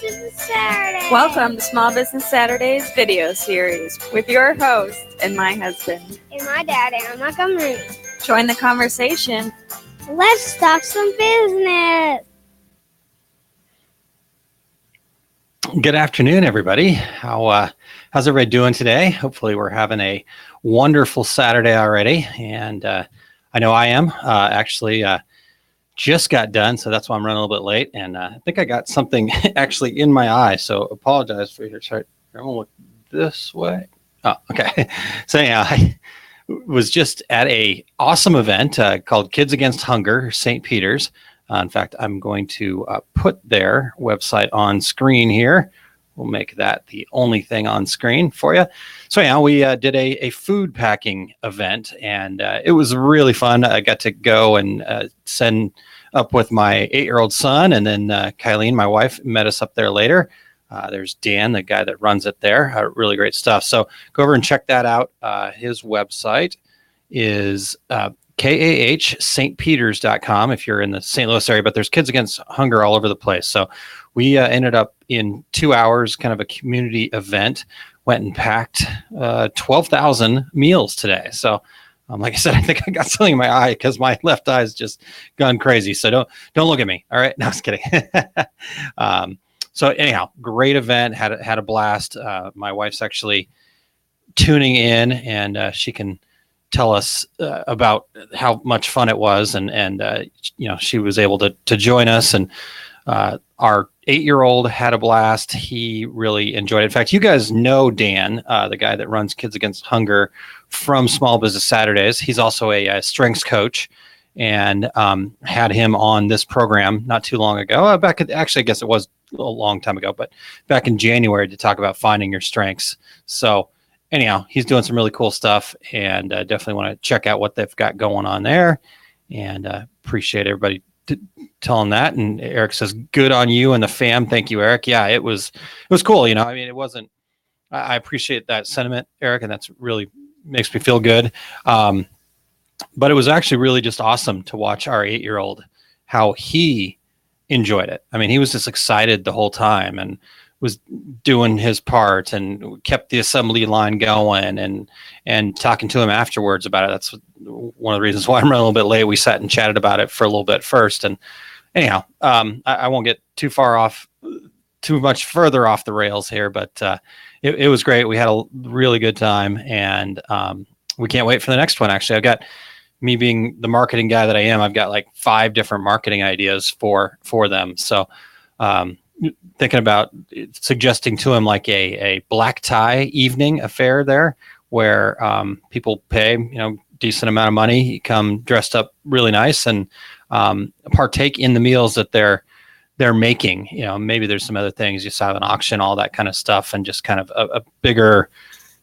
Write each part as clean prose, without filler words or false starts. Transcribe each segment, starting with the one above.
Business Saturday. Welcome to Small Business Saturdays video series with your host and my husband. And my dad, and my company. Join the conversation. Let's talk some business. Good afternoon, everybody. How's everybody doing today? Hopefully we're having a wonderful Saturday already. And I know I am. Actually, just got done, so that's why I'm running a little bit late. And I think I got something actually in my eye, so apologize for your chart. I'm gonna look this way. Oh, okay. So anyhow, I was just at a awesome event called Kids Against Hunger, St. Peter's. In fact, I'm going to put their website on screen here. We'll make that the only thing on screen for you. So yeah, we did a food packing event, and it was really fun. I got to go and send up with my 8-year-old son, and then Kylene, my wife, met us up there later. There's Dan, the guy that runs it there. Really great stuff. So go over and check that out. His website is kahstpeters.com if you're in the St. Louis area, but there's Kids Against Hunger all over the place. So we ended up in 2 hours, kind of a community event, went and packed 12,000 meals today. So like I said, I think I got something in my eye because my left eye's just gone crazy. So don't look at me. All right. No, I was kidding. So anyhow, great event, had a blast. My wife's actually tuning in, and she can tell us about how much fun it was, and she was able to join us, and our 8-year-old had a blast. He really enjoyed it. In fact, you guys know Dan, the guy that runs Kids Against Hunger from Small Business Saturdays. He's also a strengths coach, and had him on this program not too long ago. Actually, I guess it was a long time ago, but back in January to talk about finding your strengths. So anyhow, he's doing some really cool stuff, and definitely want to check out what they've got going on there, and appreciate everybody telling that. And Eric says, good on you and the fam. Thank you, Eric. Yeah, it was cool. I mean, it wasn't, I appreciate that sentiment, Eric, and that's really makes me feel good. But it was actually really just awesome to watch our 8-year-old, how he enjoyed it. I mean, he was just excited the whole time and was doing his part and kept the assembly line going, and talking to him afterwards about it. That's one of the reasons why I'm running a little bit late. We sat and chatted about it for a little bit first. And anyhow, I won't get too much further off the rails here, but it was great. We had a really good time, and we can't wait for the next one. Actually, I've got, me being the marketing guy that I am, I've got like 5 different marketing ideas for them. So, thinking about suggesting to him like a black tie evening affair there, where people pay decent amount of money, you come dressed up really nice, and partake in the meals that they're making. Maybe there's some other things, you saw an auction, all that kind of stuff, and just kind of a bigger,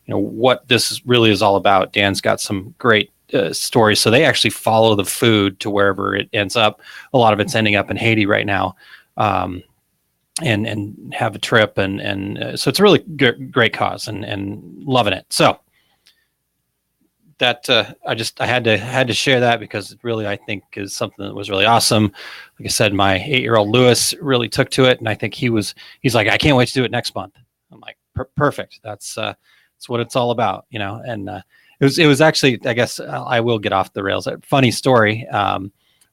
what this really is all about. Dan's got some great stories. So they actually follow the food to wherever it ends up. A lot of it's ending up in Haiti right now. And have a trip, and so it's a really great cause, and loving it. So that I had to share that, because it really, I think, is something that was really awesome. Like I said, my 8-year-old Lewis really took to it, and I think he's like, I can't wait to do it next month. I'm like, perfect. That's what it's all about, And it was actually, I guess I will get off the rails. A funny story.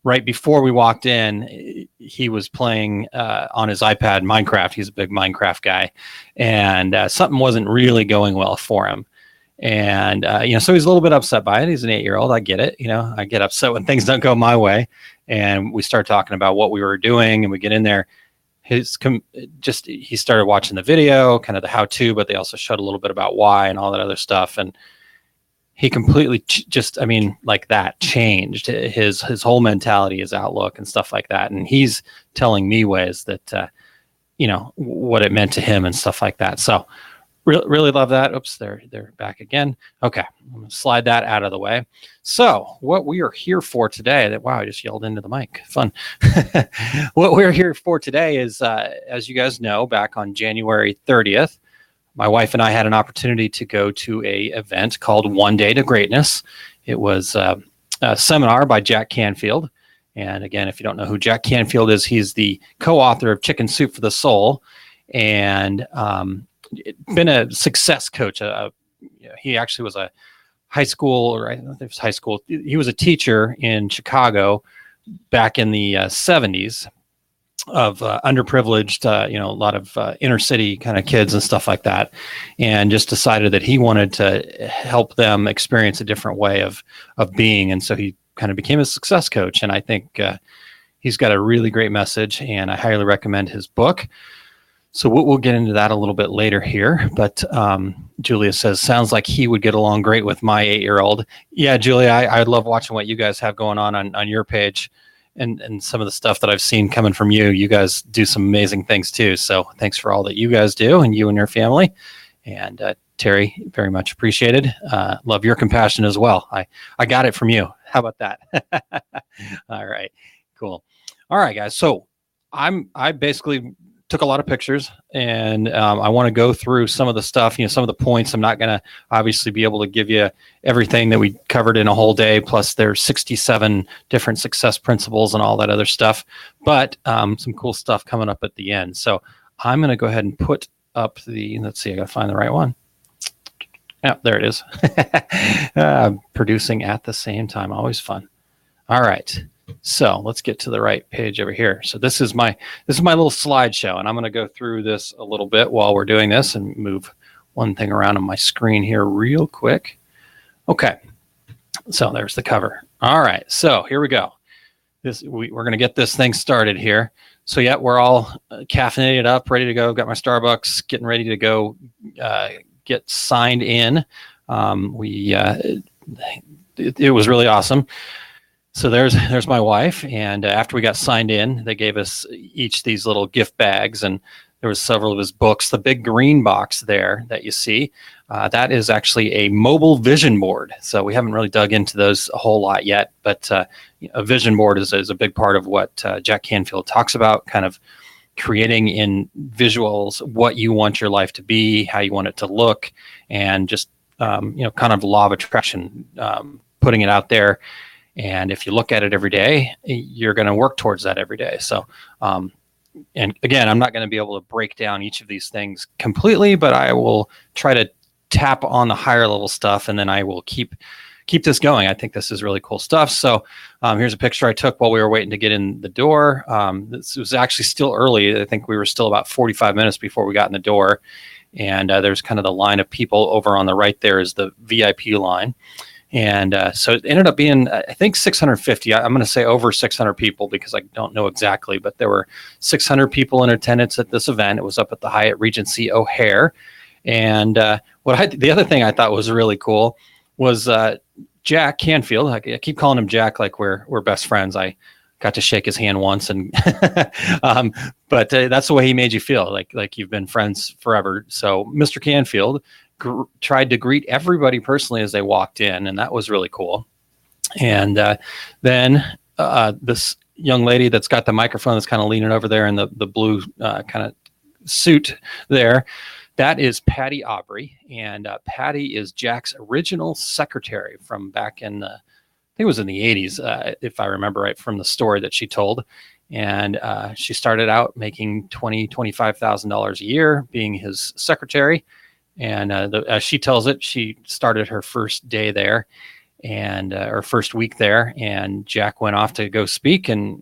Right before we walked in, he was playing on his iPad Minecraft. He's a big Minecraft guy, and something wasn't really going well for him. And so he's a little bit upset by it. He's an 8-year-old. I get it. I get upset when things don't go my way. And we start talking about what we were doing, and we get in there. He started watching the video, kind of the how-to, but they also showed a little bit about why and all that other stuff. And he completely changed his whole mentality, his outlook, and stuff like that. And he's telling me ways that, what it meant to him and stuff like that. So really love that. Oops, they're back again. Okay, I'm gonna slide that out of the way. So what we are here for today, wow, I just yelled into the mic. Fun. What we're here for today is, as you guys know, back on January 30th, my wife and I had an opportunity to go to a event called One Day to Greatness. It was a seminar by Jack Canfield. And again, if you don't know who Jack Canfield is, he's the co-author of Chicken Soup for the Soul. and been a success coach. He actually was a high school, or I don't know if it was high school. He was a teacher in Chicago back in the 70s of underprivileged, a lot of inner city kind of kids and stuff like that, and just decided that he wanted to help them experience a different way of being, and so he kind of became a success coach. And I think he's got a really great message, and I highly recommend his book. So we'll get into that a little bit later here. But Julia says, sounds like he would get along great with my 8-year-old. Yeah, Julia, I love watching what you guys have going on your page. And some of the stuff that I've seen coming from you. You guys do some amazing things too. So thanks for all that you guys do, and you and your family. And Terry, very much appreciated. Love your compassion as well. I got it from you. How about that? All right, cool. All right, guys. So I basically took a lot of pictures, and I want to go through some of the stuff, some of the points. I'm not going to obviously be able to give you everything that we covered in a whole day, plus there's 67 different success principles and all that other stuff, but some cool stuff coming up at the end. So I'm going to go ahead and put up let's see, I got to find the right one. Yeah, there it is. Producing at the same time, always fun. All right. So let's get to the right page over here. So this is my little slideshow, and I'm going to go through this a little bit while we're doing this and move one thing around on my screen here real quick. Okay. So there's the cover. All right. So here we go. We're going to get this thing started here. So yeah, we're all caffeinated up, ready to go. Got my Starbucks, getting ready to go get signed in. It was really awesome. So there's my wife, and after we got signed in, they gave us each these little gift bags, and there was several of his books. The big green box there that you see, that is actually a mobile vision board. So we haven't really dug into those a whole lot yet, but a vision board is a big part of what Jack Canfield talks about, kind of creating in visuals what you want your life to be, how you want it to look, and just kind of law of attraction, putting it out there. And if you look at it every day, you're going to work towards that every day. So, and again, I'm not going to be able to break down each of these things completely, but I will try to tap on the higher level stuff, and then I will keep this going. I think this is really cool stuff. So here's a picture I took while we were waiting to get in the door. This was actually still early. I think we were still about 45 minutes before we got in the door. And there's kind of the line of people over on the right there is the VIP line. And so it ended up being, I think, 650. I'm going to say over 600 people because I don't know exactly, but there were 600 people in attendance at this event. It was up at the Hyatt Regency O'Hare. And the other thing I thought was really cool was Jack Canfield. I keep calling him Jack like we're best friends. I got to shake his hand once, and but that's the way he made you feel, like you've been friends forever. So Mr. Canfield tried to greet everybody personally as they walked in, and that was really cool. And then this young lady that's got the microphone that's kind of leaning over there in the blue kind of suit there, that is Patty Aubrey. And Patty is Jack's original secretary from back in, I think it was in the 80s, if I remember right from the story that she told. And she started out making $25,000 a year being his secretary. And as she tells it, she started her first day there and or first week there. And Jack went off to go speak, and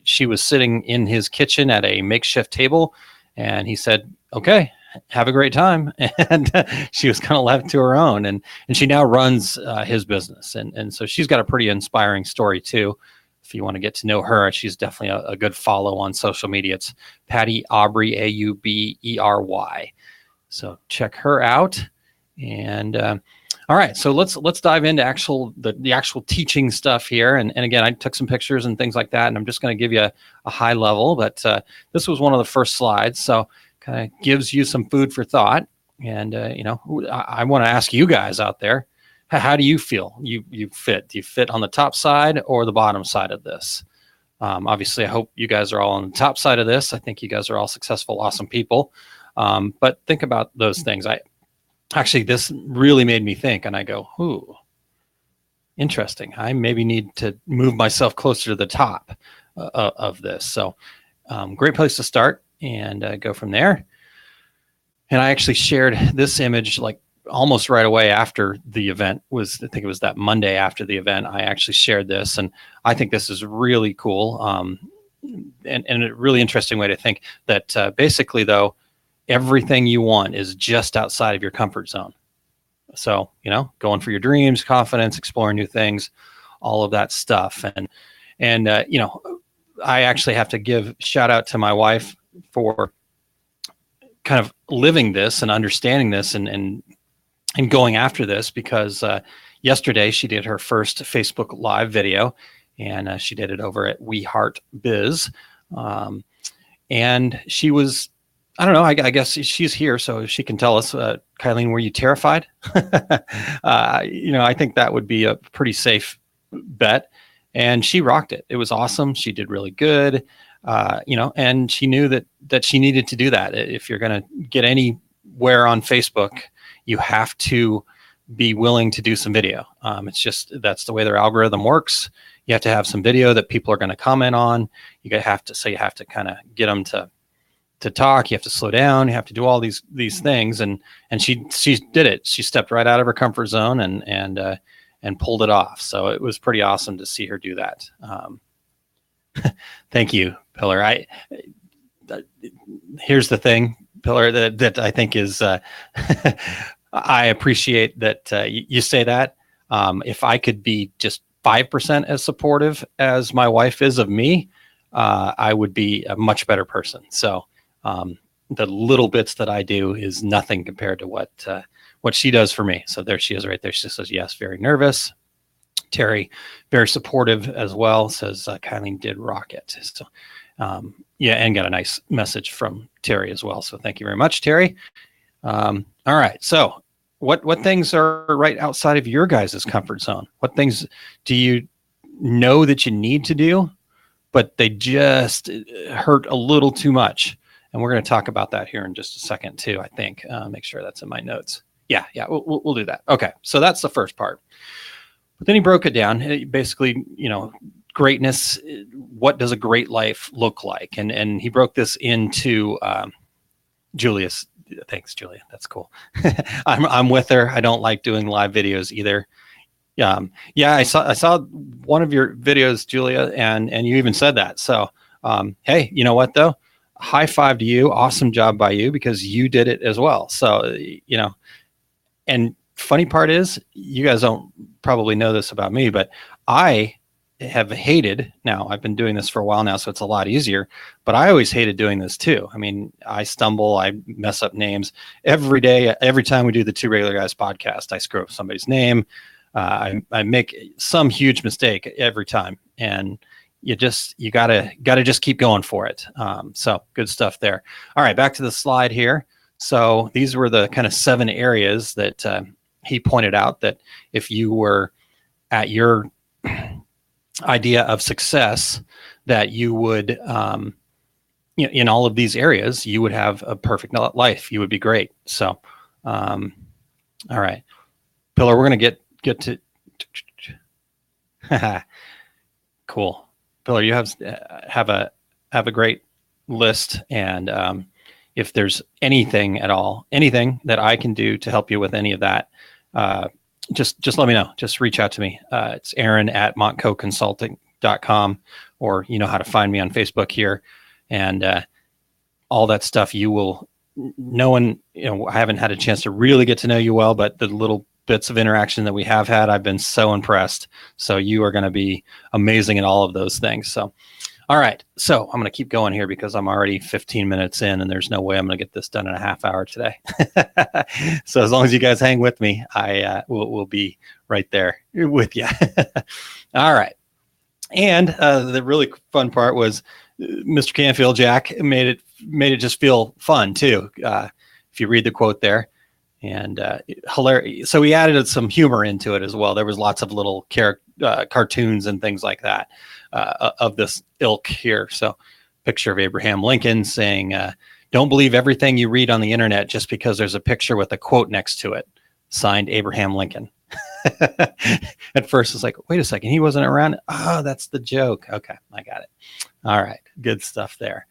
she was sitting in his kitchen at a makeshift table. And he said, "Okay, have a great time." And she was kind of left to her own. And she now runs his business. And so she's got a pretty inspiring story too. If you want to get to know her, she's definitely a good follow on social media. It's Patty Aubrey, Aubery. So check her out. And all right, so let's dive into the actual teaching stuff here. And again, I took some pictures and things like that, and I'm just going to give you a high level. But this was one of the first slides, so kind of gives you some food for thought. And I want to ask you guys out there, how do you feel you fit? Do you fit on the top side or the bottom side of this? Obviously, I hope you guys are all on the top side of this. I think you guys are all successful, awesome people. But think about those things. This really made me think, and I go, ooh, interesting. I maybe need to move myself closer to the top of this. So great place to start. and go from there. And I actually shared this image like almost right away after the event. I think it was that Monday after the event, I actually shared this, and I think this is really cool, and a really interesting way to think that basically though, everything you want is just outside of your comfort zone. So, going for your dreams, confidence, exploring new things, all of that stuff. And I actually have to give shout out to my wife for kind of living this and understanding this and going after this, because yesterday she did her first Facebook Live video, and she did it over at We Heart Biz. And she was, I don't know, I guess she's here so she can tell us, Kylene, were you terrified? I think that would be a pretty safe bet. And she rocked it. It was awesome. She did really good. And she knew that she needed to do that. If you're going to get anywhere on Facebook, you have to be willing to do some video. It's just, that's the way their algorithm works. You have to have some video that people are going to comment on. You have to kind of get them to talk. You have to slow down. You have to do all these things. And she did it. She stepped right out of her comfort zone and pulled it off. So it was pretty awesome to see her do that. Thank you, Pillar. Here's the thing, Pillar, that I think is, I appreciate that you say that. If I could be just 5% as supportive as my wife is of me, I would be a much better person. So the little bits that I do is nothing compared to what she does for me. So there she is right there. She says, yes, very nervous. Terry, very supportive as well, says Kylene did rock it. So and got a nice message from Terry as well. So thank you very much, Terry. All right. So what things are right outside of your guys' comfort zone? What things do you know that you need to do, but they just hurt a little too much? And we're going to talk about that here in just a second too, I think. Make sure that's in my notes. Yeah, we'll do that. Okay, so that's the first part. But then he broke it down. Basically, greatness, what does a great life look like? And he broke this into Julia's. Thanks, Julia. That's cool. I'm with her. I don't like doing live videos either. I saw one of your videos, Julia, and you even said that. So, hey, you know what though? High five to you. Awesome job by you, because you did it as well. So, and funny part is, you guys don't probably know this about me, but I have hated, now I've been doing this for a while now, so it's a lot easier, but I always hated doing this too. I mean, I stumble, I mess up names every day. Every time we do the Two Regular Guys podcast, I screw up somebody's name. I make some huge mistake every time, and you gotta just keep going for it. So good stuff there. All right, back to the slide here. So these were the kind of 7 areas that he pointed out that if you were at your idea of success, that you would, in all of these areas, you would have a perfect life. You would be great. So, all right, Pillar, we're going to get to, cool. Pillar, you have a great list. And if there's anything at all, anything that I can do to help you with any of that, just let me know. Just reach out to me. It's aaron@montcoconsulting.com, or you know how to find me on Facebook here, and all that stuff. I haven't had a chance to really get to know you well, but the little bits of interaction that we have had, I've been so impressed. So you are going to be amazing at all of those things. So, all right. So I'm going to keep going here because I'm already 15 minutes in, and there's no way I'm going to get this done in a half hour today. So as long as you guys hang with me, I will be right there with you. All right. And the really fun part was Mr. Canfield, Jack, made it just feel fun too. If you read the quote there. And hilarious. So he added some humor into it as well. There was lots of little cartoons and things like that of this ilk here. So picture of Abraham Lincoln saying, don't believe everything you read on the internet just because there's a picture with a quote next to it. Signed, Abraham Lincoln. At first it's like, wait a second, he wasn't around. Oh, that's the joke. Okay, I got it. All right, good stuff there.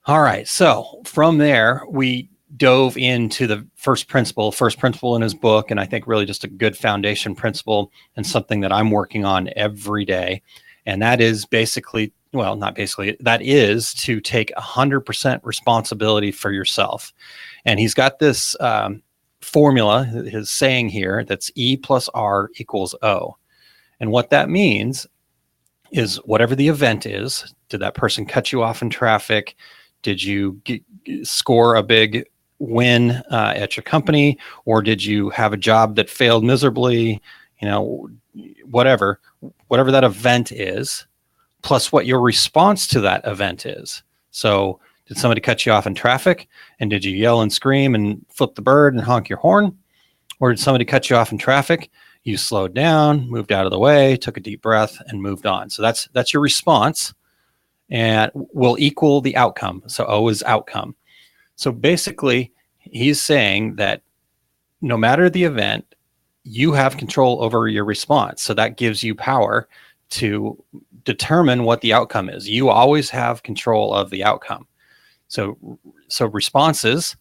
All right. So from there, we dove into the first principle in his book, and I think really just a good foundation principle and something that I'm working on every day. And that is basically, well, not basically, that is to take 100% responsibility for yourself. And he's got this formula, his saying here, that's E plus R equals O. And what that means is whatever the event is, did that person cut you off in traffic? Did you score a big win at your company, or did you have a job that failed miserably? You know, whatever that event is, plus what your response to that event is. So, did somebody cut you off in traffic, and did you yell and scream and flip the bird and honk your horn, or did somebody cut you off in traffic? You slowed down, moved out of the way, took a deep breath, and moved on. So that's your response, and will equal the outcome. So O is outcome. So basically, he's saying that no matter the event, you have control over your response. So that gives you power to determine what the outcome is. You always have control of the outcome. So responses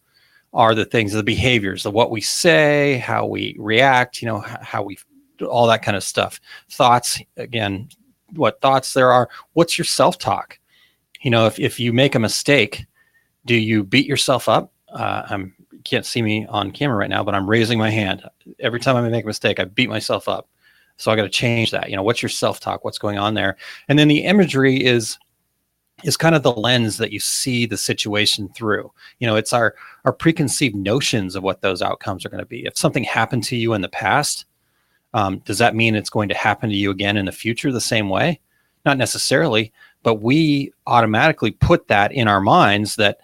are the things, the behaviors, the what we say, how we react, how we, all that kind of stuff. Thoughts, again, what thoughts there are. What's your self-talk? If you make a mistake, do you beat yourself up? You can't see me on camera right now, but I'm raising my hand. Every time I make a mistake, I beat myself up. So I got to change that. What's your self-talk? What's going on there? And then the imagery is kind of the lens that you see the situation through. It's our preconceived notions of what those outcomes are going to be. If something happened to you in the past, does that mean it's going to happen to you again in the future the same way? Not necessarily, but we automatically put that in our minds that,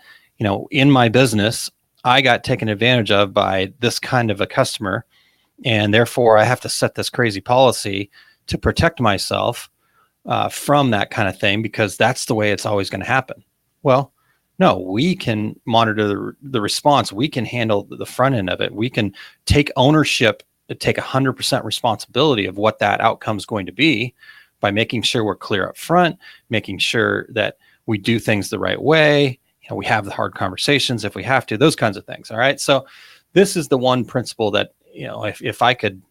in my business, I got taken advantage of by this kind of a customer, and therefore I have to set this crazy policy to protect myself from that kind of thing, because that's the way it's always going to happen. Well, no, we can monitor the response. We can handle the front end of it. We can take ownership, take 100% responsibility of what that outcome is going to be by making sure we're clear up front, making sure that we do things the right way. We have the hard conversations if we have to, those kinds of things. All right. So this is the one principle that, if I could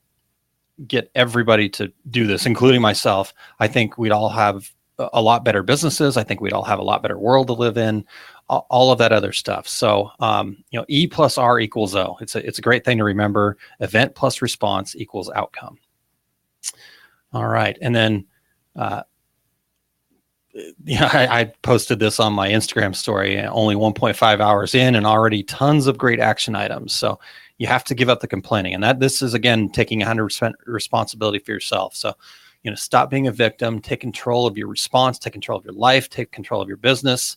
get everybody to do this, including myself, I think we'd all have a lot better businesses. I think we'd all have a lot better world to live in, all of that other stuff. So, E plus R equals O. It's a great thing to remember. Event plus response equals outcome. All right. And then, I posted this on my Instagram story, only 1.5 hours in and already tons of great action items. So you have to give up the complaining, and this is, again, taking 100% responsibility for yourself. So, stop being a victim, take control of your response, take control of your life, take control of your business,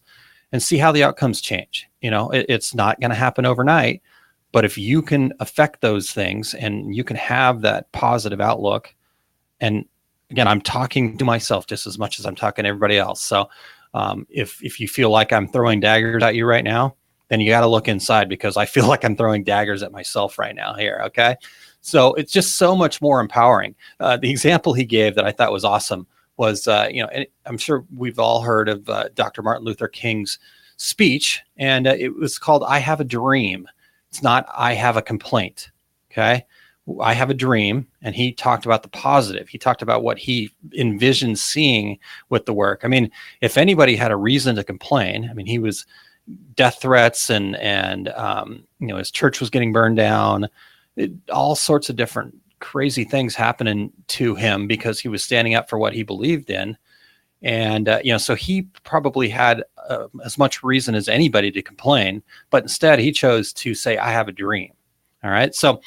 and see how the outcomes change. It's not going to happen overnight, but if you can affect those things and you can have that positive outlook, and again, I'm talking to myself just as much as I'm talking to everybody else. So if you feel like I'm throwing daggers at you right now, then you got to look inside, because I feel like I'm throwing daggers at myself right now here. Okay. So it's just so much more empowering. The example he gave that I thought was awesome was, and I'm sure we've all heard of Dr. Martin Luther King's speech, and it was called "I Have a Dream." It's not "I have a complaint." Okay. I have a dream, and he talked about the positive. He talked about what he envisioned seeing with the work. I mean, if anybody had a reason to complain, he was death threats and his church was getting burned down, all sorts of different crazy things happening to him because he was standing up for what he believed in. And, so he probably had as much reason as anybody to complain, but instead he chose to say, "I have a dream." All right. So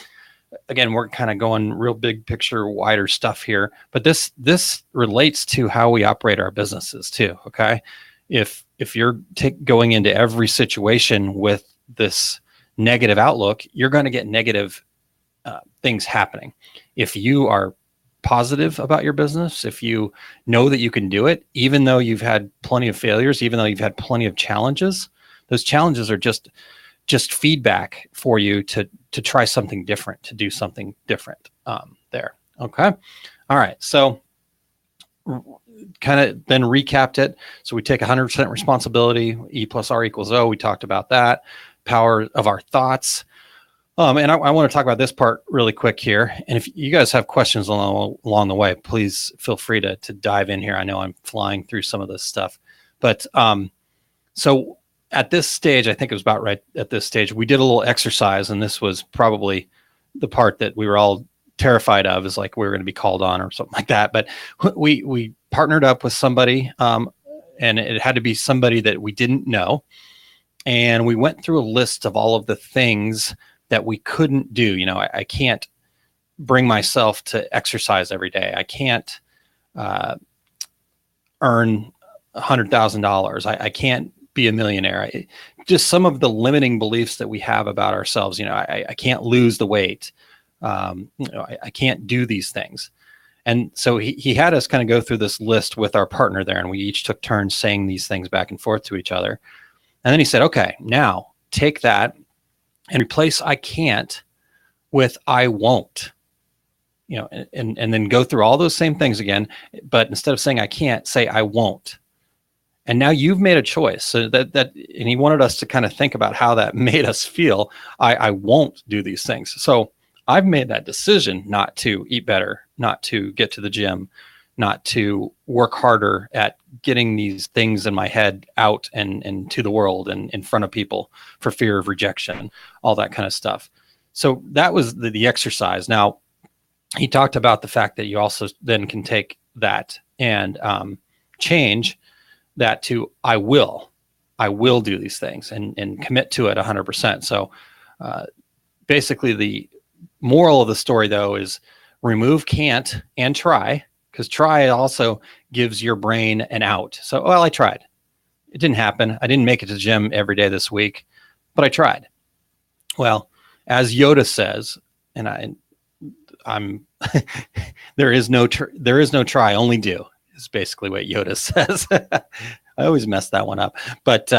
again, we're kind of going real big picture, wider stuff here, but this relates to how we operate our businesses too. Okay. If you're going into every situation with this negative outlook, you're going to get negative things happening. If you are positive about your business, if you know that you can do it, even though you've had plenty of failures, even though you've had plenty of challenges, those challenges are just feedback for you to try something different, to do something different there. Okay. All right. So kind of then recapped it. So we take 100% responsibility. E plus R equals O. We talked about that. Power of our thoughts. And I want to talk about this part really quick here. And if you guys have questions along the way, please feel free to dive in here. I know I'm flying through some of this stuff, but so at this stage, I think it was about right at this stage, we did a little exercise, and this was probably the part that we were all terrified of, is like we were going to be called on or something like that. But we partnered up with somebody, and it had to be somebody that we didn't know. And we went through a list of all of the things that we couldn't do. You know, I can't bring myself to exercise every day. I can't earn $100,000. I can't be a millionaire. Just some of the limiting beliefs that we have about ourselves. You know, I can't lose the weight. You know, I can't do these things. And so he had us kind of go through this list with our partner there, and we each took turns saying these things back and forth to each other. And then he said, okay, now take that and replace I can't with I won't. You know, and then go through all those same things again, but instead of saying I can't, say I won't. And now you've made a choice. So and he wanted us to kind of think about how that made us feel. I won't do these things. So I've made that decision not to eat better, not to get to the gym, not to work harder at getting these things in my head out and to the world and in front of people for fear of rejection, all that kind of stuff. So that was the exercise. Now, he talked about the fact that you also then can take that and change that to I will do these things and commit to it 100%. So basically the moral of the story, though, is remove can't and try, because try also gives your brain an out. So, well, I tried. It didn't happen. I didn't make it to the gym every day this week, but I tried. Well, as Yoda says, and I'm there is no try, only do, is basically what Yoda says. I always mess that one up. But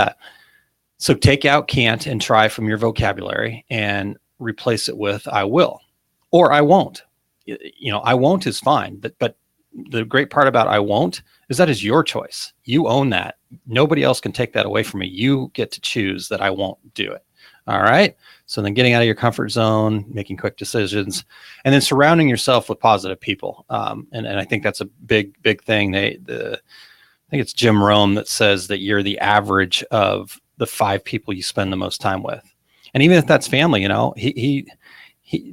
so take out can't and try from your vocabulary and replace it with I will or I won't. You know, I won't is fine, but the great part about I won't is that is your choice. You own that. Nobody else can take that away from you. You get to choose that I won't do it. All right. So then getting out of your comfort zone, making quick decisions, and then surrounding yourself with positive people. And I think that's a big thing. I think it's Jim Rome that says that you're the average of the 5 people you spend the most time with. And even if that's family, you know,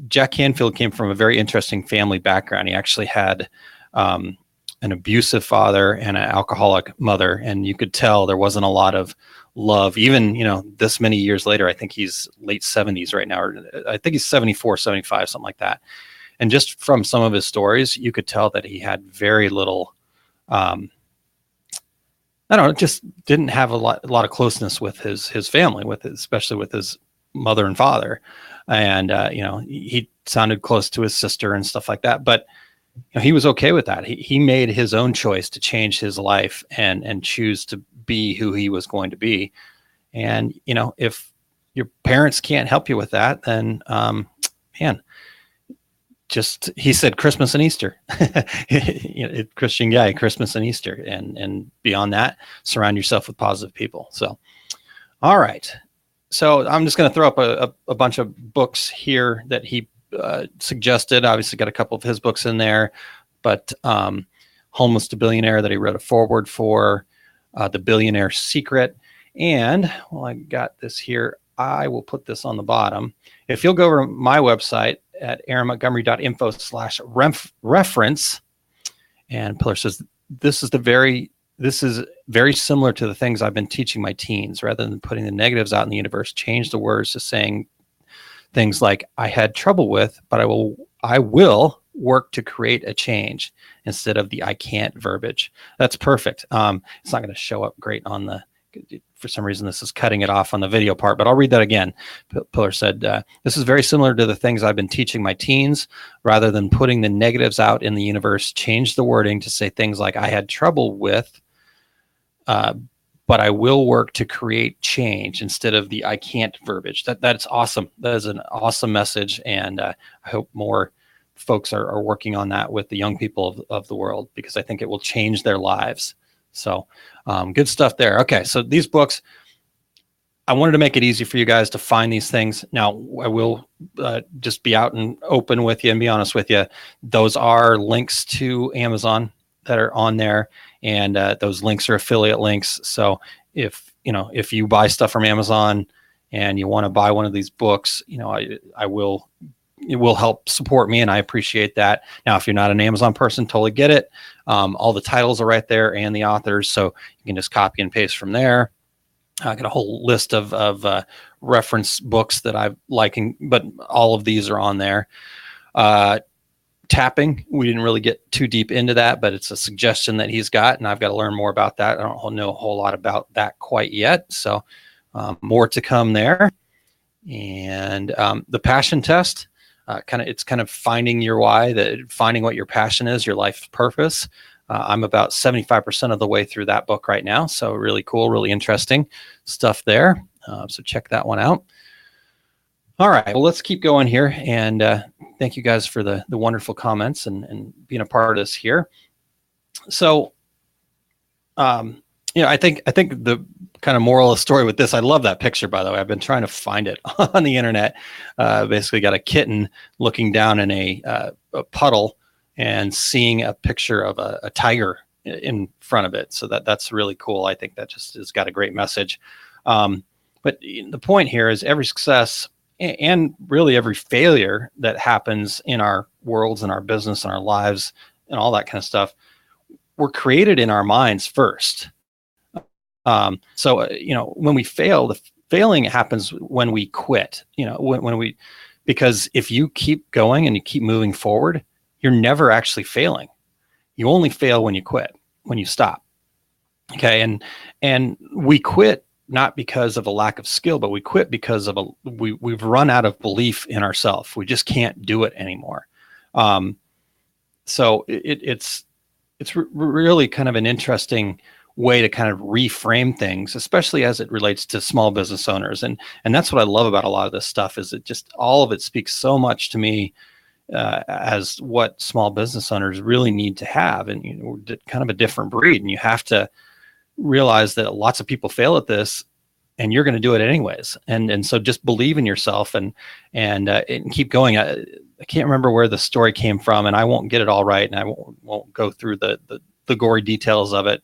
Jack Canfield came from a very interesting family background. He actually had an abusive father and an alcoholic mother. And you could tell there wasn't a lot of love, even, you know, this many years later. I think he's late 70s right now, or I think he's 74, 75, something like that. And just from some of his stories, you could tell that he had very little, I don't know, just didn't have a lot of closeness with his family, especially with his mother and father. And, you know, he sounded close to his sister and stuff like that, but you know, he was okay with that. He made his own choice to change his life and choose to be who he was going to be. And, you know, if your parents can't help you with that, then, man, just, he said Christmas and Easter, you know, Christian guy, Christmas and Easter, and beyond that, surround yourself with positive people. So, all right. So I'm just going to throw up a bunch of books here that he suggested. Obviously got a couple of his books in there, but Homeless to Billionaire that he wrote a foreword for, The Billionaire Secret. And, well, I got this here. I will put this on the bottom. If you'll go over to my website at aaronmontgomery.info/reference, and Pillar says, this is very similar to the things I've been teaching my teens. Rather than putting the negatives out in the universe, change the words to saying things like I had trouble with, but I will work to create a change, instead of the I can't verbiage. That's perfect. It's not going to show up great on for some reason, this is cutting it off on the video part, but I'll read that again. Pillar said, this is very similar to the things I've been teaching my teens. Rather than putting the negatives out in the universe, change the wording to say things like I had trouble with, but I will work to create change, instead of the I can't verbiage. That's awesome. That is an awesome message. And I hope more folks are working on that with the young people of the world, because I think it will change their lives. So good stuff there. Okay, so these books, I wanted to make it easy for you guys to find these things. Now, I will just be out and open with you and be honest with you. Those are links to Amazon that are on there, and those links are affiliate links. So if you buy stuff from Amazon and you want to buy one of these books, it will help support me, and I appreciate that. Now, if you're not an Amazon person, totally get it. All the titles are right there and the authors, so you can just copy and paste from there. I got a whole list of reference books that I'm liking, but all of these are on there. Tapping, we didn't really get too deep into that, but it's a suggestion that he's got, and I've got to learn more about that. I don't know a whole lot about that quite yet, so more to come there. And the passion test, it's kind of finding your why, finding what your passion is, your life's purpose. I'm about 75% of the way through that book right now. So really cool, really interesting stuff there. So check that one out. All right, well, let's keep going here. And thank you guys for the wonderful comments and being a part of this here. So, I think the kind of moral of the story with this, I love that picture, by the way. I've been trying to find it on the internet. Basically got a kitten looking down in a puddle and seeing a picture of a tiger in front of it. So that's really cool. I think that just has got a great message. But the point here is every success and really every failure that happens in our worlds and our business and our lives and all that kind of stuff, were created in our minds first. When we fail, the failing happens when we quit, because if you keep going and you keep moving forward, you're never actually failing. You only fail when you quit, when you stop. Okay. And we quit not because of a lack of skill, but we quit because of we've run out of belief in ourselves. We just can't do it anymore. So it's really kind of an interesting way to kind of reframe things, especially as it relates to small business owners. And that's what I love about a lot of this stuff, is it just, all of it speaks so much to me as what small business owners really need to have. And we're kind of a different breed, and you have to realize that lots of people fail at this, and you're going to do it anyways. And so just believe in yourself and keep going. I can't remember where the story came from, and I won't get it all right, and I won't go through the gory details of it.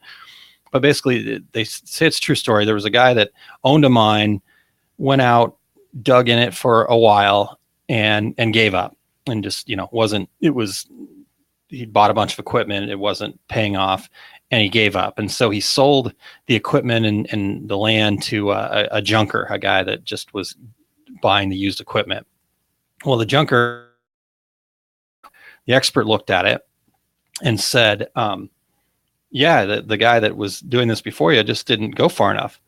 But basically, they say it's a true story. There was a guy that owned a mine, went out, dug in it for a while, and gave up, and just he bought a bunch of equipment, it wasn't paying off, and he gave up. And so he sold the equipment and the land to a junker, a guy that just was buying the used equipment. Well, the junker, the expert, looked at it and said, the guy that was doing this before you just didn't go far enough,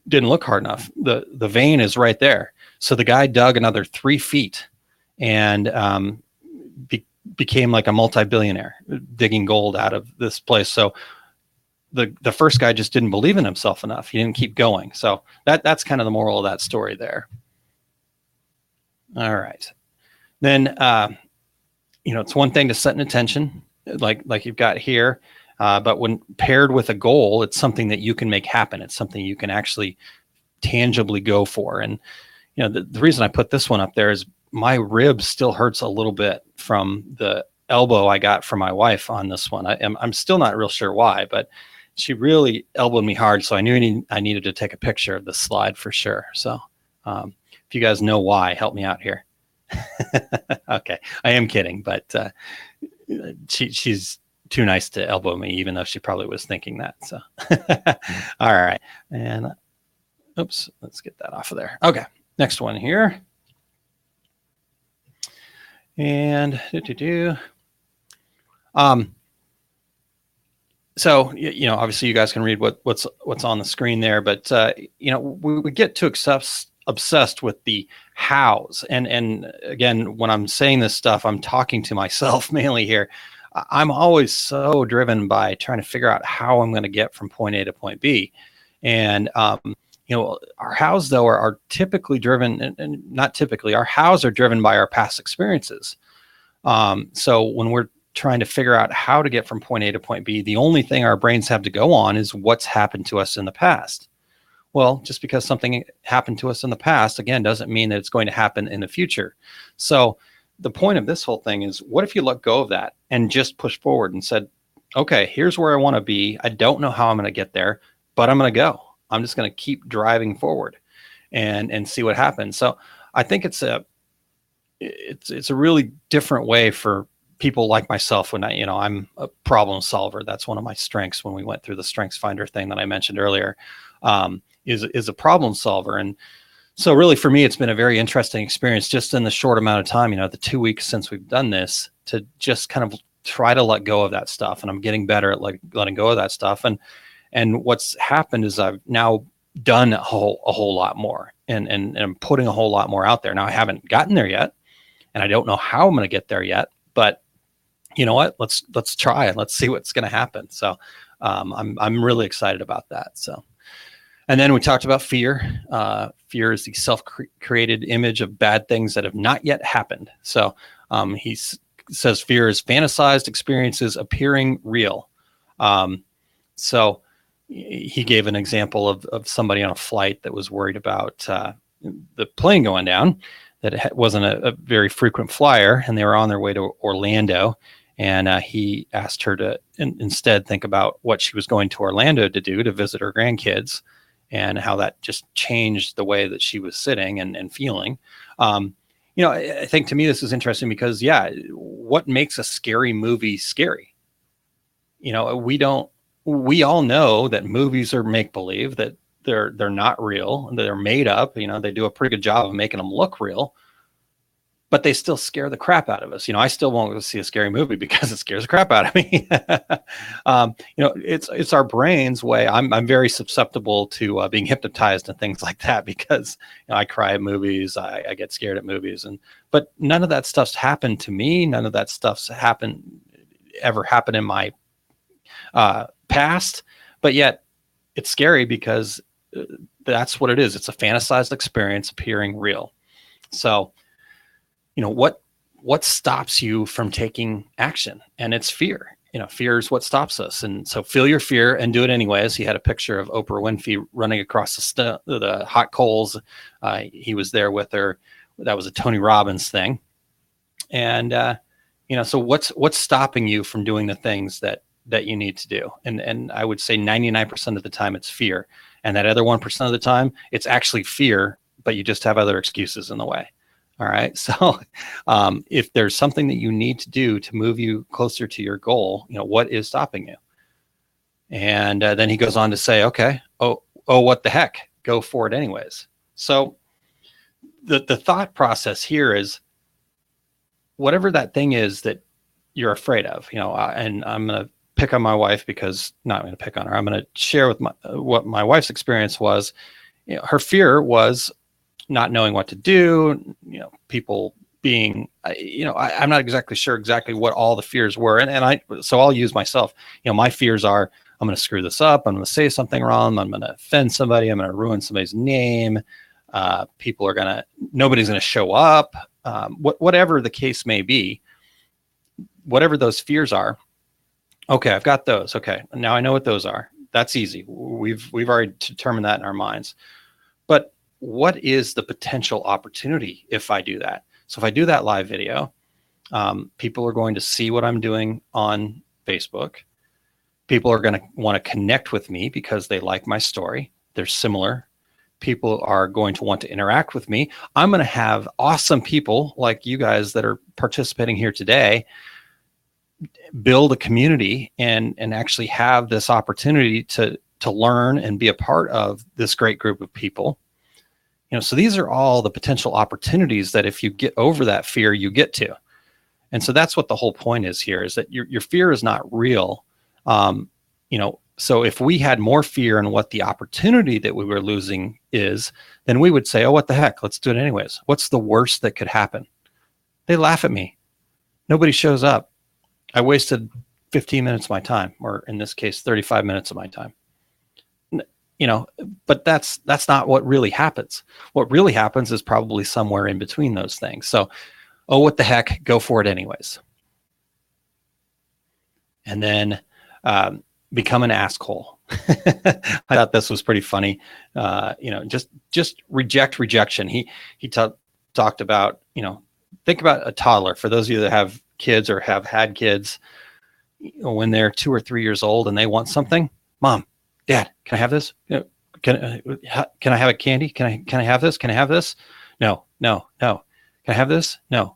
didn't look hard enough. The vein is right there. So the guy dug another 3 feet and became like a multi-billionaire, digging gold out of this place. So the first guy just didn't believe in himself enough. He didn't keep going. So that's kind of the moral of that story there. All right. Then, it's one thing to set an intention like you've got here. But when paired with a goal, it's something that you can make happen. It's something you can actually tangibly go for. And, the reason I put this one up there is my rib still hurts a little bit from the elbow I got from my wife on this one. I'm still not real sure why, but she really elbowed me hard. So I knew I needed to take a picture of this slide for sure. So if you guys know why, help me out here. Okay. I am kidding, but she's too nice to elbow me, even though she probably was thinking that. So, all right. And oops, let's get that off of there. Okay. Next one here. And so, obviously you guys can read what's on the screen there, but, we get too obsessed with the hows. And again, when I'm saying this stuff, I'm talking to myself mainly here. I'm always so driven by trying to figure out how I'm going to get from point A to point B. And, our hows, though, are typically driven, and not typically, our hows are driven by our past experiences. So when we're trying to figure out how to get from point A to point B, the only thing our brains have to go on is what's happened to us in the past. Well, just because something happened to us in the past, again, doesn't mean that it's going to happen in the future. So the point of this whole thing is, what if you let go of that and just push forward and said, okay, here's where I want to be. I don't know how I'm going to get there, but I'm going to go. I'm just going to keep driving forward and see what happens. So I think it's a really different way for people like myself when I'm a problem solver. That's one of my strengths when we went through the Strengths Finder thing that I mentioned earlier, is a problem solver. And so really for me, it's been a very interesting experience just in the short amount of time, the 2 weeks since we've done this, to just kind of try to let go of that stuff. And I'm getting better at letting go of that stuff. And what's happened is I've now done a whole lot more and I'm putting a whole lot more out there. Now I haven't gotten there yet, and I don't know how I'm going to get there yet, but you know what? Let's try and let's see what's going to happen. So I'm really excited about that. So, and then we talked about fear. Fear is the self-created image of bad things that have not yet happened. So he says fear is fantasized experiences appearing real. So he gave an example of somebody on a flight that was worried about the plane going down, that it wasn't a very frequent flyer, and they were on their way to Orlando. And he asked her to instead think about what she was going to Orlando to do, to visit her grandkids, and how that just changed the way that she was sitting and feeling. I think to me, this is interesting because, what makes a scary movie scary? We all know that movies are make-believe, that they're not real, they're made up. They do a pretty good job of making them look real, but they still scare the crap out of us. I still won't go see a scary movie because it scares the crap out of me. It's our brain's way. I'm very susceptible to being hypnotized and things like that because I cry at movies. I get scared at movies, but none of that stuff's happened to me. None of that stuff's ever happened in my past, but yet it's scary because that's what it is. It's a fantasized experience appearing real. So, what stops you from taking action? And it's fear. Fear is what stops us. And so feel your fear and do it anyways. He had a picture of Oprah Winfrey running across the hot coals. He was there with her. That was a Tony Robbins thing. And, so what's stopping you from doing the things that you need to do? And I would say 99% of the time it's fear. And that other 1% of the time, it's actually fear, but you just have other excuses in the way. All right. So if there's something that you need to do to move you closer to your goal, what is stopping you? And then he goes on to say, okay, what the heck? Go for it anyways. So the thought process here is, whatever that thing is that you're afraid of, and I'm going to pick on my wife because not going to pick on her. I'm going to share with what my wife's experience was. Her fear was not knowing what to do, people being, I'm not exactly sure what all the fears were. So I'll use myself. My fears are, I'm going to screw this up. I'm going to say something wrong. I'm going to offend somebody. I'm going to ruin somebody's name. Nobody's going to show up. Whatever the case may be, whatever those fears are. Okay, I've got those. Okay, now I know what those are. That's easy. We've already determined that in our minds. But what is the potential opportunity if I do that? So if I do that live video, people are going to see what I'm doing on Facebook. People are going to want to connect with me because they like my story. They're similar. People are going to want to interact with me. I'm going to have awesome people like you guys that are participating here today build a community and actually have this opportunity to learn and be a part of this great group of people. So these are all the potential opportunities that if you get over that fear, you get to. And so that's what the whole point is here, is that your fear is not real. So if we had more fear in what the opportunity that we were losing is, then we would say, oh, what the heck? Let's do it anyways. What's the worst that could happen? They laugh at me. Nobody shows up. I wasted 15 minutes of my time, or in this case, 35 minutes of my time. But that's not what really happens. What really happens is probably somewhere in between those things. So oh, what the heck, go for it anyways. And then become an asshole. I thought this was pretty funny. Just reject rejection. He talked about, think about a toddler. For those of you that have kids or have had kids, when they're 2 or 3 years old and they want something, Mom, Dad, can I have this? Can I have a candy? Can I have this? Can I have this? No. Can I have this? No.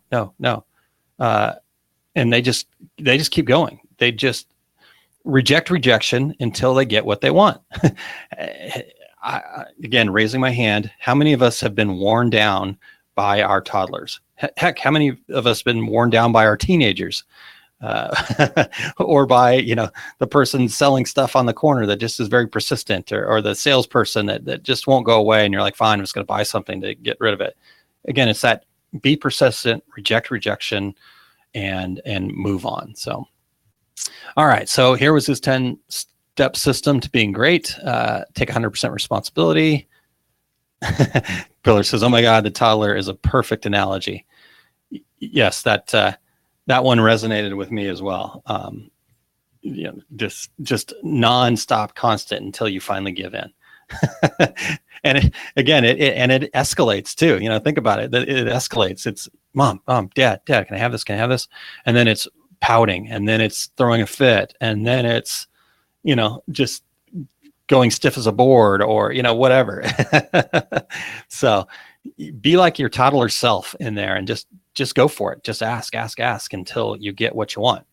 And they just keep going. They just reject rejection until they get what they want. Again, raising my hand, how many of us have been worn down by our toddlers? Heck, how many of us have been worn down by our teenagers? Or by, the person selling stuff on the corner that just is very persistent, or the salesperson that just won't go away. And you're like, fine, I'm just going to buy something to get rid of it. Again, it's that be persistent, reject rejection, and move on. So, all right. So here was his 10-step system to being great. Take 100% responsibility. Pillar says, oh my God, the toddler is a perfect analogy. Yes, that one resonated with me as well. Just nonstop, constant until you finally give in. And it escalates too. Think about it. It escalates. It's mom, dad, can I have this? Can I have this? And then it's pouting, and then it's throwing a fit, and then it's, just going stiff as a board, or, whatever. So be like your toddler self in there and just go for it. Just ask until you get what you want.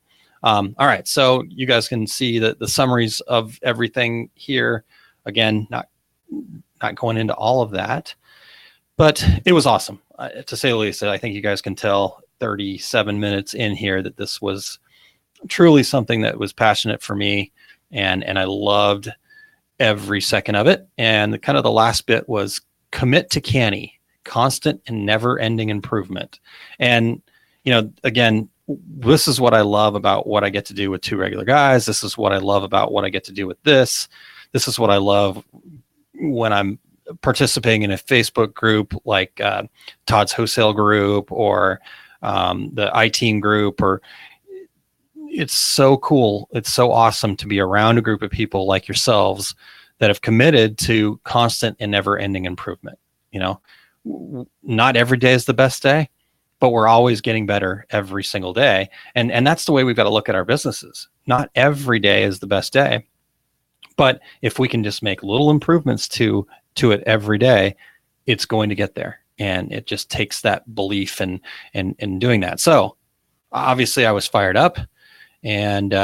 All right. So you guys can see the summaries of everything here. Again, not going into all of that, but it was awesome, to say the least. I think you guys can tell 37 minutes in here that this was truly something that was passionate for me, and I loved every second of it. And the last bit was commit to canny, constant and never-ending improvement. And again, this is what I love about what I get to do with Two Regular Guys. This is what I love about what I get to do with this. This is what I love when I'm participating in a Facebook group like Todd's Wholesale Group, or the iTeam group, or it's so cool. It's so awesome to be around a group of people like yourselves that have committed to constant and never-ending improvement. Not every day is the best day, but we're always getting better every single day. And that's the way we've got to look at our businesses. Not every day is the best day, but if we can just make little improvements to it every day, it's going to get there. And it just takes that belief and doing that. So obviously I was fired up, and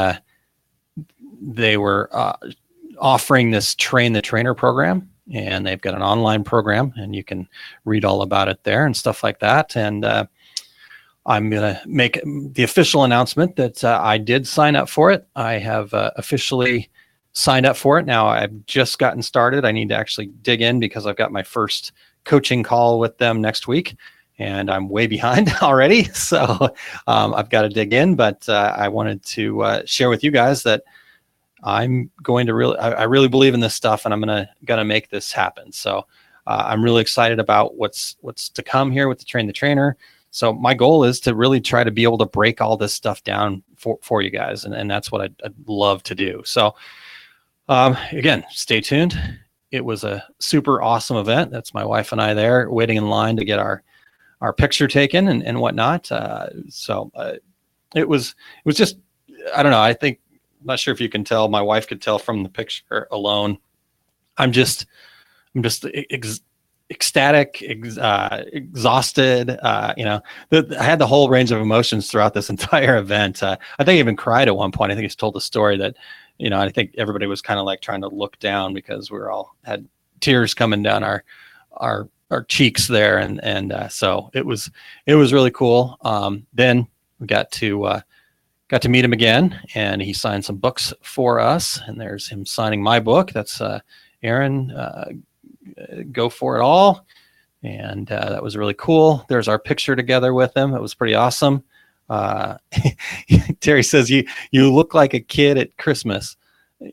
they were offering this Train the Trainer program, and they've got an online program, and you can read all about it there and stuff like that. And I'm going to make the official announcement that I did sign up for it. I have officially signed up for it. Now I've just gotten started. I need to actually dig in because I've got my first coaching call with them next week, and I'm way behind already. So I've got to dig in, but I wanted to share with you guys that I'm going to I really believe in this stuff, and I'm gonna make this happen. So I'm really excited about what's to come here with the Train the Trainer. So my goal is to really try to be able to break all this stuff down for you guys, and that's what I'd love to do. So again, stay tuned. It was a super awesome event. That's my wife and I there waiting in line to get our picture taken and whatnot. So it was just, I don't know. I'm not sure if you can tell. My wife could tell from the picture alone. I'm just ecstatic, exhausted. I had the whole range of emotions throughout this entire event. I think I even cried at one point. I think he's told the story that, I think everybody was kind of like trying to look down because we all had tears coming down our cheeks there. And so it was really cool. Then we got to meet him again, and he signed some books for us, and there's him signing my book. That's Aaron, Go For It All. And that was really cool. There's our picture together with him. It was pretty awesome. Terry says, you look like a kid at Christmas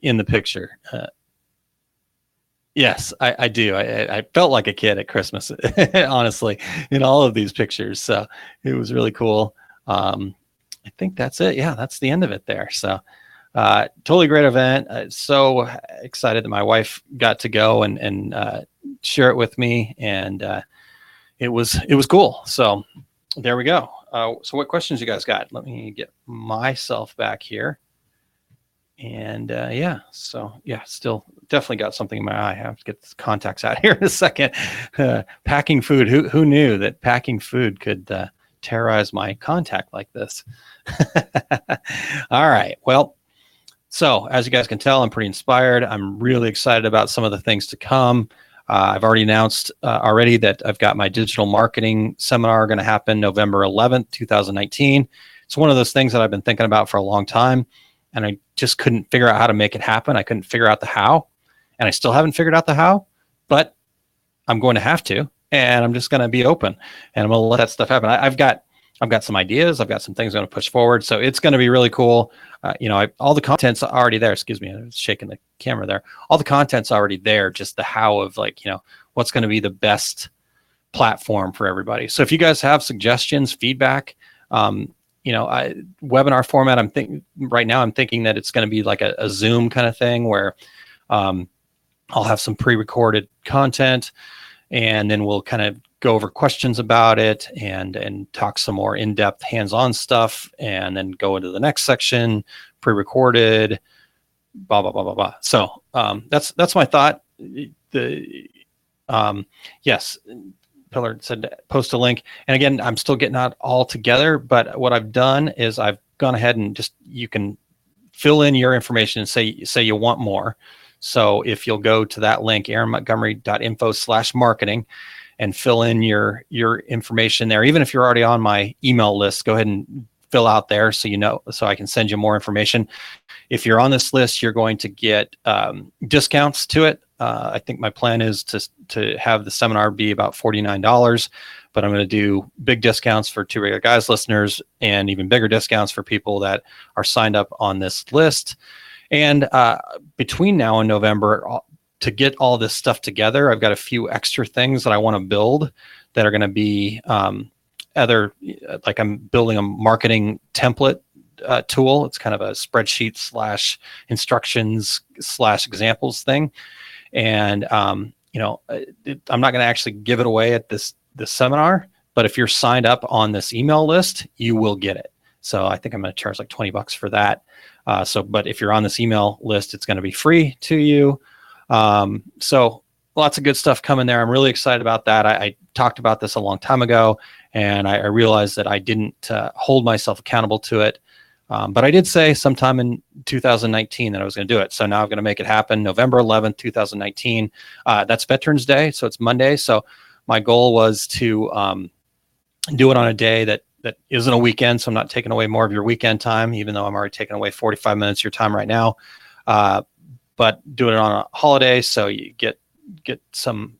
in the picture. Yes, I do. I felt like a kid at Christmas, honestly, in all of these pictures. So it was really cool. I think that's it. Yeah, that's the end of it there. So totally great event. So excited that my wife got to go and share it with me, and it was cool. So there we go. So what questions you guys got? Let me get myself back here. And still definitely got something in my eye. I have to get the contacts out here in a second. Packing food. Who knew that packing food could terrorize my contact like this? All right. Well, so as you guys can tell, I'm pretty inspired. I'm really excited about some of the things to come. I've already announced already that I've got my digital marketing seminar going to happen November 11th, 2019. It's one of those things that I've been thinking about for a long time, and I just couldn't figure out how to make it happen. I couldn't figure out the how, and I still haven't figured out the how, but I'm going to have to, and I'm just going to be open, and I'm going to let that stuff happen. I've got some ideas. I've got some things I'm going to push forward. So it's going to be really cool. All the content's already there. Excuse me, I was shaking the camera there. All the content's already there. Just the how of what's going to be the best platform for everybody. So if you guys have suggestions, feedback, webinar format, I'm thinking that it's going to be like a Zoom kind of thing where I'll have some pre-recorded content, and then we'll kind of go over questions about it and talk some more in-depth hands-on stuff, and then go into the next section, pre-recorded, blah, blah, blah, blah, blah. So that's my thought. Yes, Pillar said post a link. And again, I'm still getting that all together, but what I've done is I've gone ahead and you can fill in your information and say you want more. So if you'll go to that link, aaronmontgomery.info/marketing, and fill in your information there. Even if you're already on my email list, go ahead and fill out there so I can send you more information. If you're on this list, you're going to get discounts to it. I think my plan is to have the seminar be about $49, but I'm going to do big discounts for Two Regular Guys listeners, and even bigger discounts for people that are signed up on this list. And between now and November, to get all this stuff together, I've got a few extra things that I want to build that are going to be like I'm building a marketing template tool. It's kind of a spreadsheet / instructions / examples thing. And, I'm not going to actually give it away at this seminar, but if you're signed up on this email list, you will get it. So I think I'm going to charge like $20 for that. But if you're on this email list, it's going to be free to you. So lots of good stuff coming there. I'm really excited about that. I talked about this a long time ago, and I realized that I didn't hold myself accountable to it. But I did say sometime in 2019 that I was going to do it. So now I'm going to make it happen. November 11th, 2019. That's Veterans Day. So it's Monday. So my goal was to do it on a day that isn't a weekend. So I'm not taking away more of your weekend time, even though I'm already taking away 45 minutes of your time right now. But doing it on a holiday, so you get some,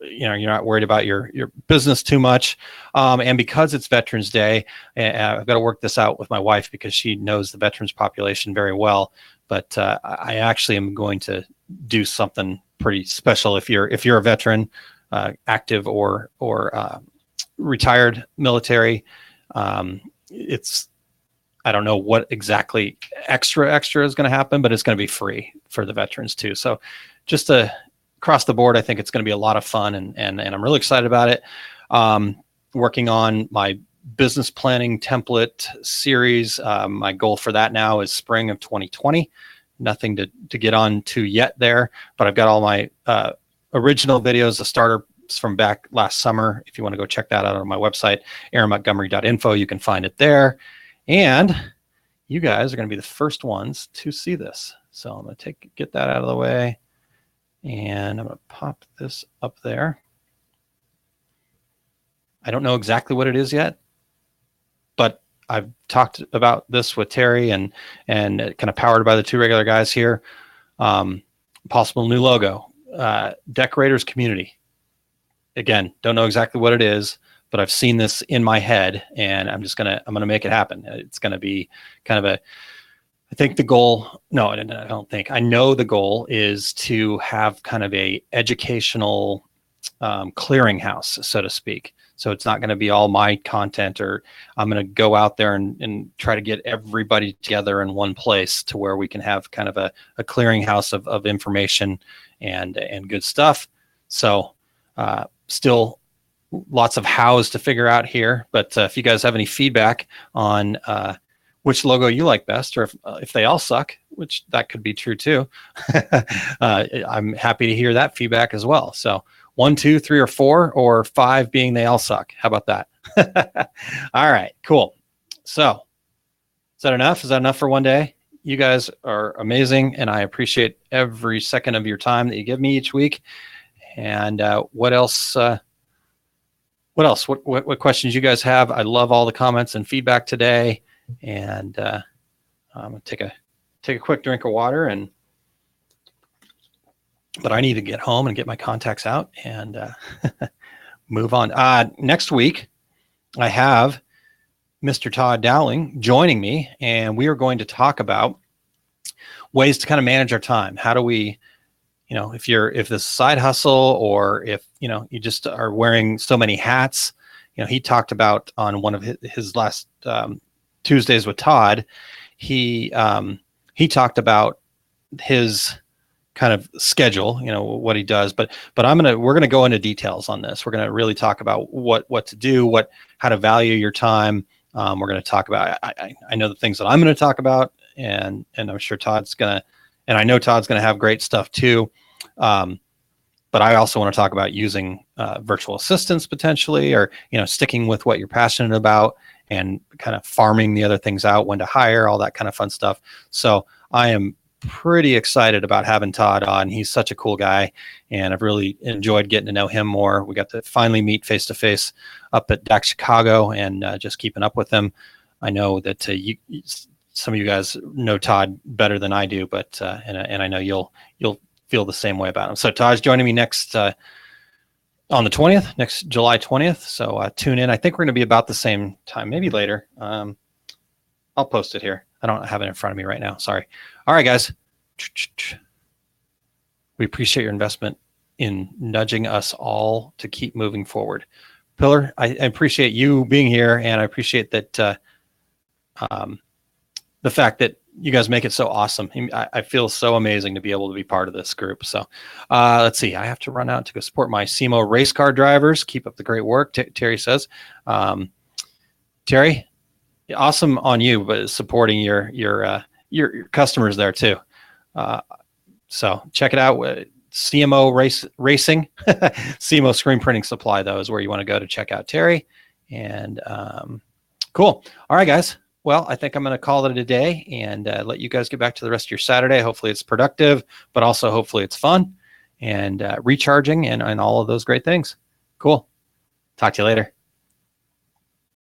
you're not worried about your business too much. And because it's Veterans Day, I've got to work this out with my wife because she knows the veterans population very well. But I actually am going to do something pretty special. If you're a veteran, active or retired military, I don't know what exactly extra is going to happen, but it's going to be free for the veterans too. So just across the board, I think it's going to be a lot of fun, and I'm really excited about it. Working on my business planning template series. My goal for that now is spring of 2020. Nothing to get on to yet there, but I've got all my original videos, the starter from back last summer. If you want to go check that out on my website, aaronmontgomery.info, you can find it there. And you guys are going to be the first ones to see this. So I'm going to get that out of the way, and I'm going to pop this up there. I don't know exactly what it is yet, but I've talked about this with Terry and kind of powered by the Two Regular Guys here. Possible new logo, Decorators Community. Again, don't know exactly what it is, but I've seen this in my head, and I'm going to make it happen. It's going to be kind of I think the goal, no, I don't think. I know the goal is to have kind of a educational clearinghouse, so to speak. So it's not going to be all my content, or I'm going to go out there and try to get everybody together in one place to where we can have kind of a clearinghouse of information and good stuff. So still lots of hows to figure out here. But if you guys have any feedback on which logo you like best, or if they all suck, which that could be true too, I'm happy to hear that feedback as well. So 1, 2, 3, or 4, or 5 being they all suck. How about that? All right, cool. So is that enough? Is that enough for one day? You guys are amazing, and I appreciate every second of your time that you give me each week. And what else? What questions you guys have? I love all the comments and feedback today. And I'm gonna take a quick drink of water, but I need to get home and get my contacts out and move on. Next week, I have Mr. Todd Dowling joining me, and we are going to talk about ways to kind of manage our time. How do we, if this is side hustle, or if you just are wearing so many hats. He talked about on one of his last Tuesdays with Todd, he talked about his kind of schedule, what he does, but we're gonna go into details on this. We're gonna really talk about what to do, how to value your time. We're gonna talk about, I know the things that I'm gonna talk about, and I'm sure Todd's gonna have great stuff too. But I also want to talk about using virtual assistants potentially, or sticking with what you're passionate about and kind of farming the other things out, when to hire, all that kind of fun stuff. So I am pretty excited about having Todd on. He's such a cool guy, and I've really enjoyed getting to know him more. We got to finally meet face to face up at DAC Chicago, and just keeping up with him. I know that some of you guys know Todd better than I do, but and I know you'll feel the same way about him. So Todd's joining me next on the 20th, next July 20th. So tune in. I think we're going to be about the same time, maybe later. I'll post it here. I don't have it in front of me right now. Sorry. All right, guys. We appreciate your investment in nudging us all to keep moving forward. Pillar, I appreciate you being here, and I appreciate that the fact that you guys make it so awesome. I feel so amazing to be able to be part of this group. So let's see. I have to run out to go support my SEMO race car drivers. Keep up the great work, Terry says. Terry, awesome on you, but supporting your customers there too. So check it out. CMO Racing. CMO Screen Printing Supply, though, is where you want to go to check out Terry. And cool. All right, guys. Well, I think I'm going to call it a day and let you guys get back to the rest of your Saturday. Hopefully it's productive, but also hopefully it's fun and recharging and all of those great things. Cool. Talk to you later.